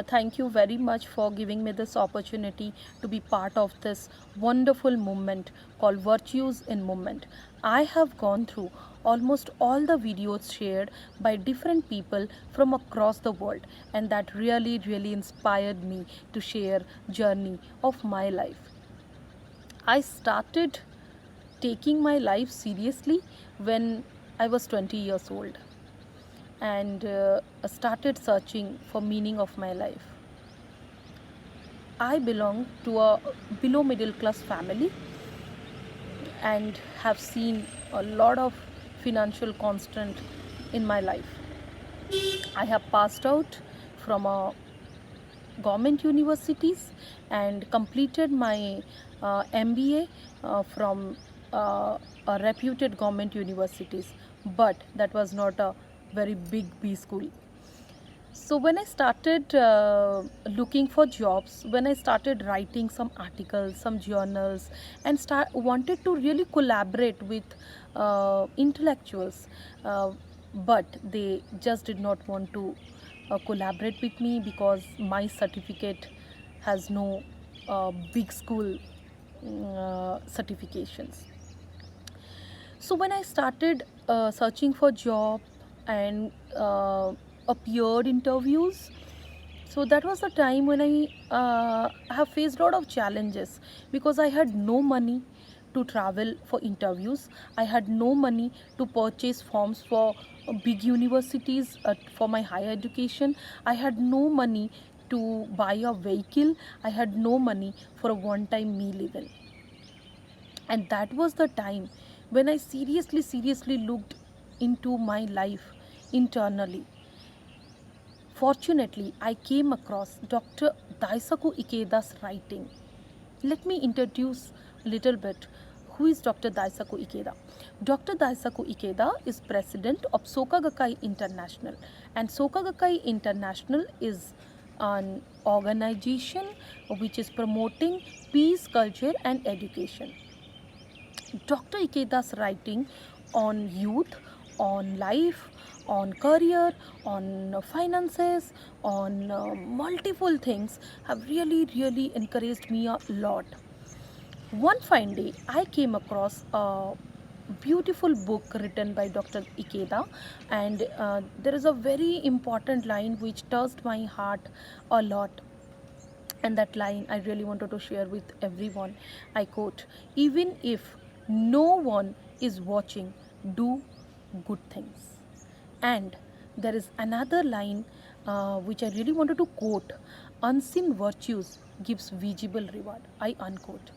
Thank you very much for giving me this opportunity to be part of this wonderful movement called Virtues in Movement. I have gone through almost all the videos shared by different people from across the world, and that really inspired me to share journey of my life. I started taking my life seriously when I was 20 years old and started searching for meaning of my life. I belong to a below middle class family and have seen a lot of financial constraint in my life. I have passed out from a government universities and completed my MBA from a reputed government universities, but that was not a very big B school. So when I started looking for jobs, when I started writing some articles, some journals, and wanted to really collaborate with intellectuals, but they just did not want to collaborate with me because my certificate has no big school certifications. So when I started searching for job and appeared interviews, so that was the time when I have faced a lot of challenges because I had no money to travel for interviews. I had no money to purchase forms for big universities for my higher education. I had no money to buy a vehicle. I had no money for a one-time meal even. And that was the time when I seriously looked into my life internally. Fortunately, I came across Dr. Daisaku Ikeda's writing. Let me introduce a little bit who is Dr. Daisaku Ikeda. Dr. Daisaku Ikeda is president of Soka Gakkai International, and Soka Gakkai International is an organization which is promoting peace, culture and education. Dr. Ikeda's writing on youth, on life, on career, on finances, on multiple things have really encouraged me a lot. One fine day, I came across a beautiful book written by Dr. Ikeda, and there is a very important line which touched my heart a lot. And that line I really wanted to share with everyone. I quote, even if no one is watching, do good things. And there is another line which I really wanted to quote, unseen virtues gives visible reward. I unquote.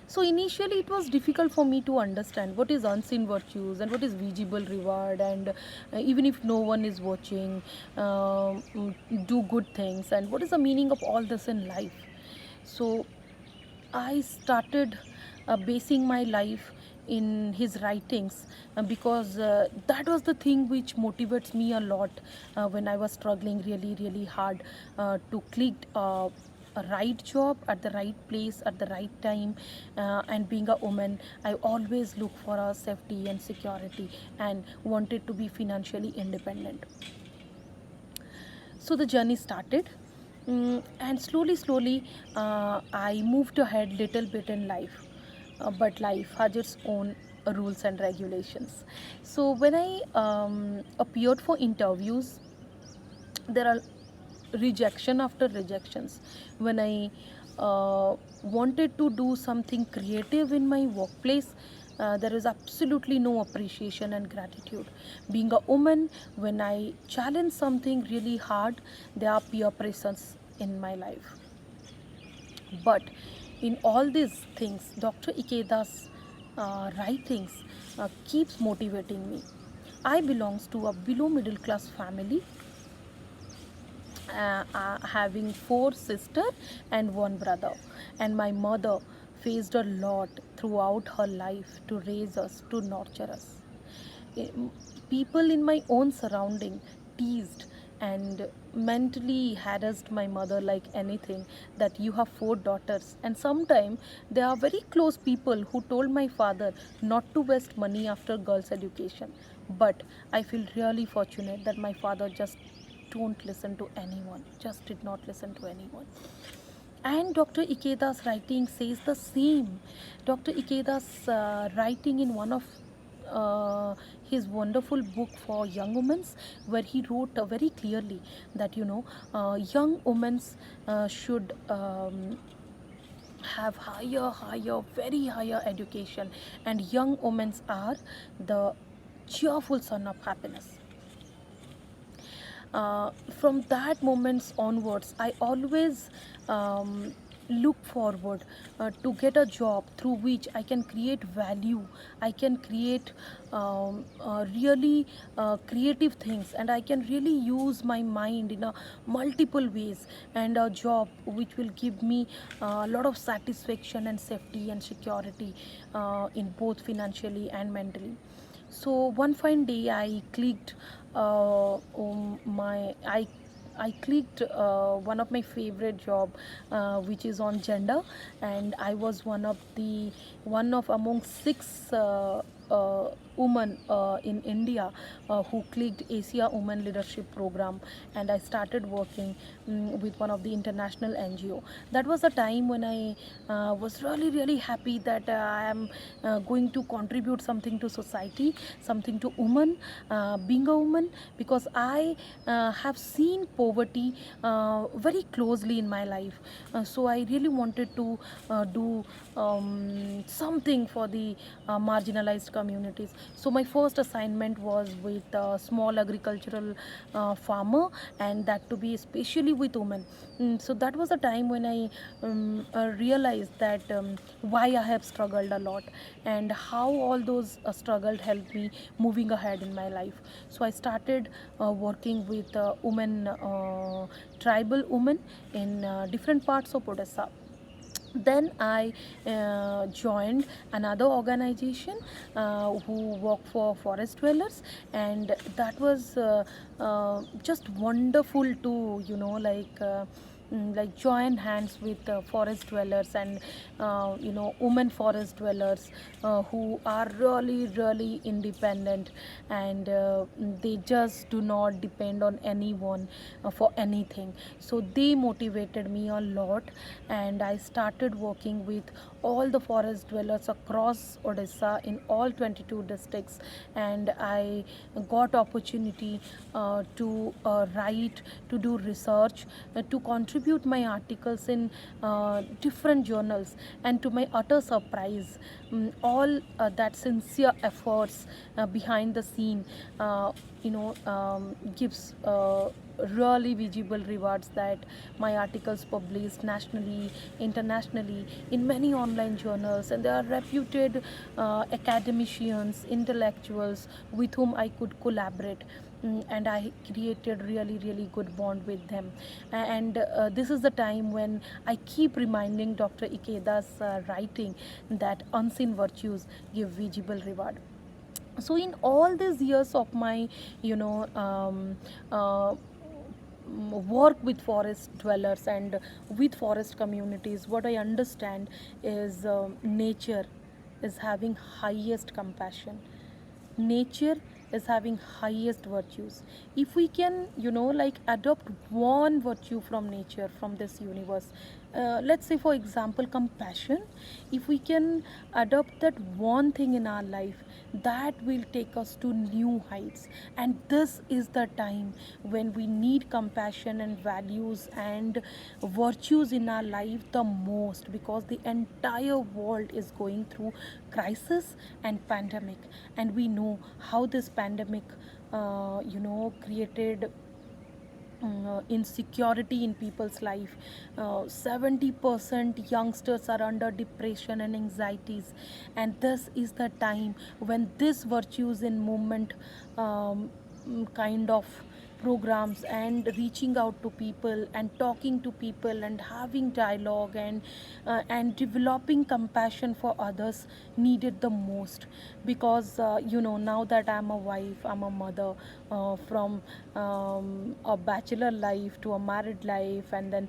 So initially it was difficult for me to understand what is unseen virtues and what is visible reward, and even if no one is watching, do good things, and what is the meaning of all this in life. So I started basing my life in his writings because that was the thing which motivates me a lot when I was struggling really hard to click a right job at the right place at the right time, and being a woman I always look for a safety and security and wanted to be financially independent. So the journey started, and slowly I moved ahead little bit in life, but life has its own rules and regulations. So when I appeared for interviews, there are rejection after rejections. When I wanted to do something creative in my workplace, there is absolutely no appreciation and gratitude. Being a woman, when I challenge something really hard, there are peer pressures in my life. But in all these things, Dr. Ikeda's writings keeps motivating me. I belongs to a below middle class family, having four sisters and one brother, and my mother faced a lot throughout her life to raise us, to nurture us. Eh, People in my own surrounding teased and mentally harassed my mother like anything, that you have four daughters, and sometimes there are very close people who told my father not to waste money after girls education. But I feel really fortunate that my father just don't listen to anyone, just did not listen to anyone. And Dr. Ikeda's writing says the same. Dr. Ikeda's writing in one of his wonderful book for young women, where he wrote very clearly that young women should have higher, very higher education, and young women are the cheerful son of happiness. From that moments onwards, I always look forward to get a job through which I can create value. I can create really creative things, and I can really use my mind in a multiple ways, and a job which will give me a lot of satisfaction and safety and security in both financially and mentally. So one fine day I clicked my I clicked one of my favorite job, which is on gender, and I was one of among six women in India who clicked Asia Women Leadership Program, and I started working with one of the international NGO. That was a time when I was really happy that I am going to contribute something to society, something to women, being a woman, because I have seen poverty very closely in my life. So I really wanted to do something for the marginalized communities. So my first assignment was with a small agricultural farmer, and that to be especially with women. So that was a time when I realized that why I have struggled a lot, and how all those struggles helped me moving ahead in my life. So I started working with women, tribal women in different parts of Odisha. Then I joined another organization who work for forest dwellers, and that was just wonderful to like join hands with forest dwellers, and women forest dwellers who are really independent, and they just do not depend on anyone for anything. So they motivated me a lot, and I started working with all the forest dwellers across Odisha in all 22 districts, and I got opportunity to write, to do research, to contribute my articles in different journals, and to my utter surprise, all that sincere efforts behind the scene gives really visible rewards, that my articles published nationally, internationally, in many online journals, and there are reputed academicians, intellectuals with whom I could collaborate. And I created really good bond with them. And this is the time when I keep reminding Dr. Ikeda's writing that unseen virtues give visible reward. So in all these years of my you know work with forest dwellers and with forest communities, what I understand is nature is having highest compassion. Nature is having highest virtues. If we can like adopt one virtue from nature, from this universe, let's say for example compassion, if we can adopt that one thing in our life, that will take us to new heights. And this is the time when we need compassion and values and virtues in our life the most, because the entire world is going through crisis and pandemic, and we know how this pandemic created insecurity in people's life. 70% youngsters are under depression and anxieties, and this is the time when this virtues in movement kind of programs, and reaching out to people and talking to people and having dialogue, and developing compassion for others needed the most. Because now that I'm a wife, I'm a mother, from a bachelor life to a married life, and then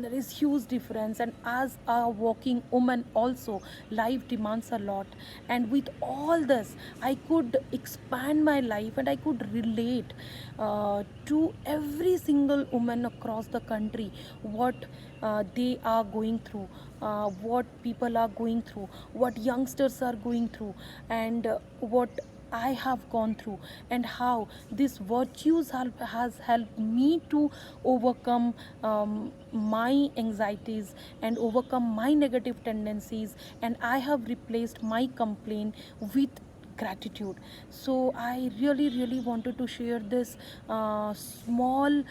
there is huge difference. And as a working woman also, life demands a lot, and with all this I could expand my life, and I could relate to every single woman across the country what they are going through, what people are going through, what youngsters are going through, and what I have gone through, and how this virtues has helped me to overcome my anxieties and overcome my negative tendencies, and I have replaced my complaint with gratitude. So I really wanted to share this small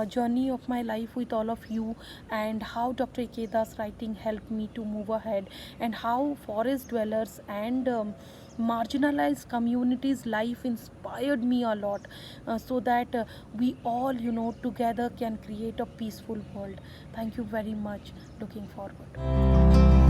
journey of my life with all of you, and how Dr. Ikeda's writing helped me to move ahead, and how forest dwellers and marginalized communities life inspired me a lot, so that we all, together can create a peaceful world. Thank you very much. Looking forward.